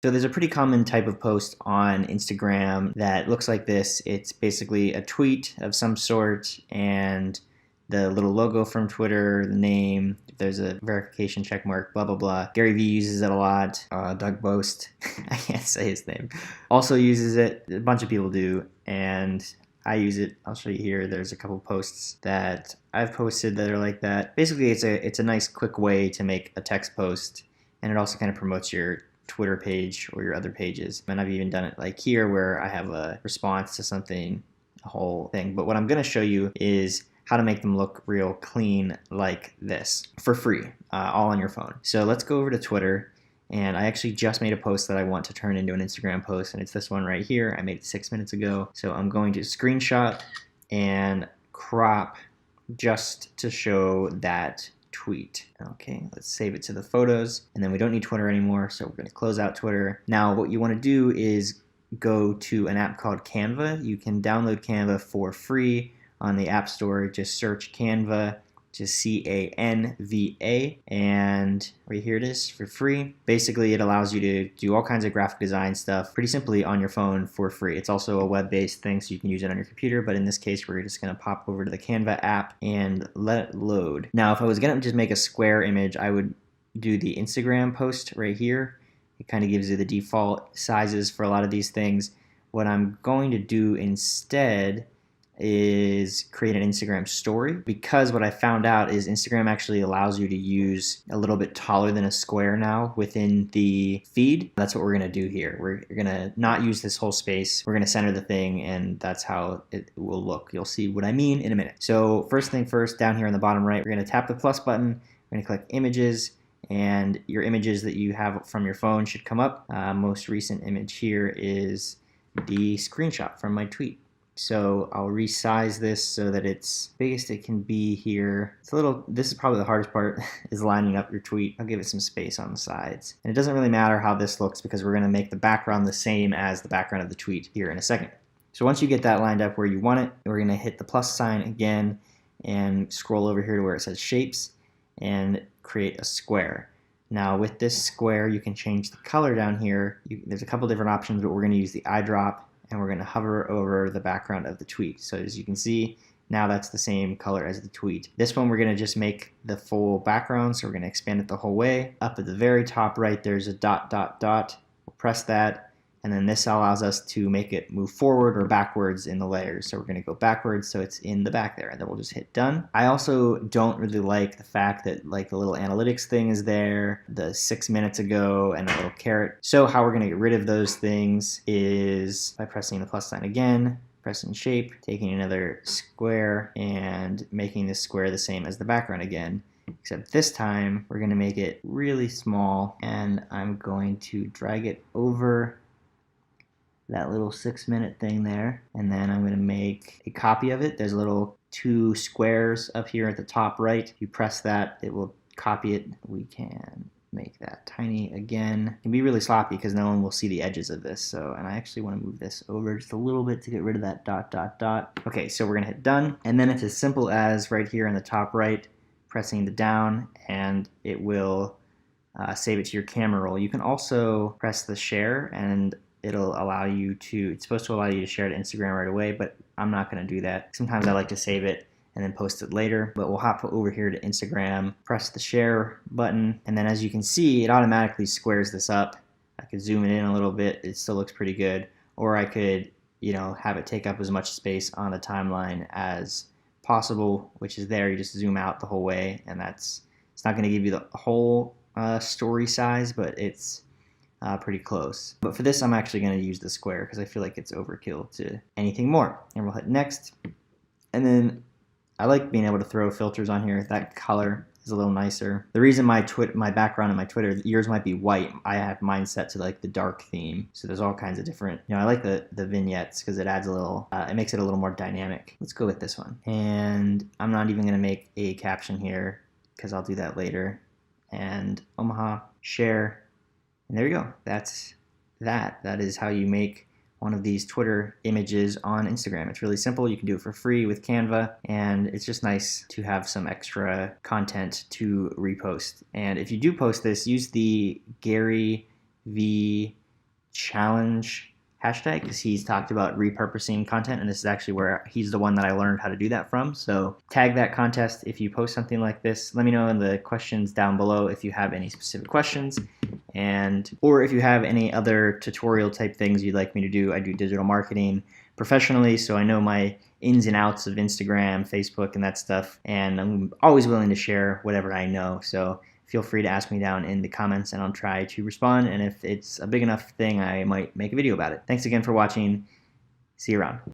So there's a pretty common type of post on Instagram that looks like this. It's basically a tweet of some sort and the little logo from Twitter, the name, if there's a verification check mark, blah, blah, blah. Gary Vee uses it a lot. Doug Boast, I can't say his name, also uses it. A bunch of people do, and I use it. I'll show you here. There's a couple posts that I've posted that are like that. Basically, it's a nice quick way to make a text post, and it also kind of promotes your Twitter page or your other pages. And I've even done it like here where I have a response to something, a whole thing. But what I'm going to show you is how to make them look real clean like this for free, all on your phone. So let's go over to Twitter. And I actually just made a post that I want to turn into an Instagram post, and it's this one right here. I made it 6 minutes ago. So I'm going to screenshot and crop just to show that tweet. Okay, let's save it to the photos, and then we don't need Twitter anymore, so we're going to close out Twitter. Now what you want to do is go to an app called Canva. You can download Canva for free on the App Store. Just search Canva, just C-A-N-V-A, and right here it is for free. Basically, it allows you to do all kinds of graphic design stuff pretty simply on your phone for free. It's also a web-based thing, so you can use it on your computer, but in this case, we're just going to pop over to the Canva app and let it load. Now, if I was going to just make a square image, I would do the Instagram post right here. It kind of gives you the default sizes for a lot of these things. What I'm going to do instead is create an Instagram story, because what I found out is Instagram actually allows you to use a little bit taller than a square now within the feed. That's what we're going to do here. We're going to not use this whole space. We're going to center the thing, and that's how it will look. You'll see what I mean in a minute. So first thing first, down here on the bottom right, we're going to tap the plus button. We're going to click images, and your images that you have from your phone should come up. Most recent image here is the screenshot from my tweet. So I'll resize this so that it's biggest it can be here. It's a little, this is probably the hardest part, is lining up your tweet. I'll give it some space on the sides. And it doesn't really matter how this looks because we're gonna make the background the same as the background of the tweet here in a second. So once you get that lined up where you want it, we're gonna hit the plus sign again and scroll over here to where it says shapes and create a square. Now with this square, you can change the color down here. There's a couple different options, but we're gonna use the eyedrop, and we're going to hover over the background of the tweet. So as you can see, now that's the same color as the tweet. This one we're going to just make the full background, so we're going to expand it the whole way. Up at the very top right, there's a dot, dot, dot. We'll press that, and then this allows us to make it move forward or backwards in the layers. So we're going to go backwards so it's in the back there, and then we'll just hit done. I also don't really like the fact that like the little analytics thing is there, the 6 minutes ago, and the little caret. So how we're going to get rid of those things is by pressing the plus sign again, pressing shape, taking another square, and making this square the same as the background again. Except this time we're going to make it really small, and I'm going to drag it over that little 6 minute thing there, and then I'm going to make a copy of it. There's a little 2 squares up here at the top right. If you press that, it will copy it. We can make that tiny again. It can be really sloppy because no one will see the edges of this. So, and I actually want to move this over just a little bit to get rid of that dot, dot, dot. Okay, so we're going to hit done, and then it's as simple as right here in the top right, pressing the down, and it will save it to your camera roll. You can also press the share, and it'll allow you to, it's supposed to allow you to share it to Instagram right away, but I'm not going to do that. Sometimes I like to save it and then post it later, but we'll hop over here to Instagram, press the share button, and then as you can see, it automatically squares this up. I could zoom it in a little bit, it still looks pretty good, or I could, you know, have it take up as much space on the timeline as possible, which is there. You just zoom out the whole way, and it's not going to give you the whole story size, but it's pretty close. But for this, I'm actually going to use the square because I feel like it's overkill to anything more. And we'll hit next. And then I like being able to throw filters on here. That color is a little nicer. The reason my background in my Twitter, yours might be white. I have mine set to like the dark theme. So there's all kinds of different, you know, I like the vignettes because it adds a little, it makes it a little more dynamic. Let's go with this one. And I'm not even going to make a caption here because I'll do that later. And Omaha, share. And there you go. That's that. That is how you make one of these Twitter images on Instagram. It's really simple. You can do it for free with Canva, and it's just nice to have some extra content to repost. And if you do post this, use the Gary V challenge hashtag, because he's talked about repurposing content, and this is actually where he's the one that I learned how to do that from. So tag that contest if you post something like this. Let me know in the questions down below if you have any specific questions, or if you have any other tutorial type things you'd like me to do. I do digital marketing professionally, so I know my ins and outs of Instagram, Facebook, and that stuff, and I'm always willing to share whatever I know. So feel free to ask me down in the comments and I'll try to respond, and if it's a big enough thing, I might make a video about it. Thanks again for watching. See you around.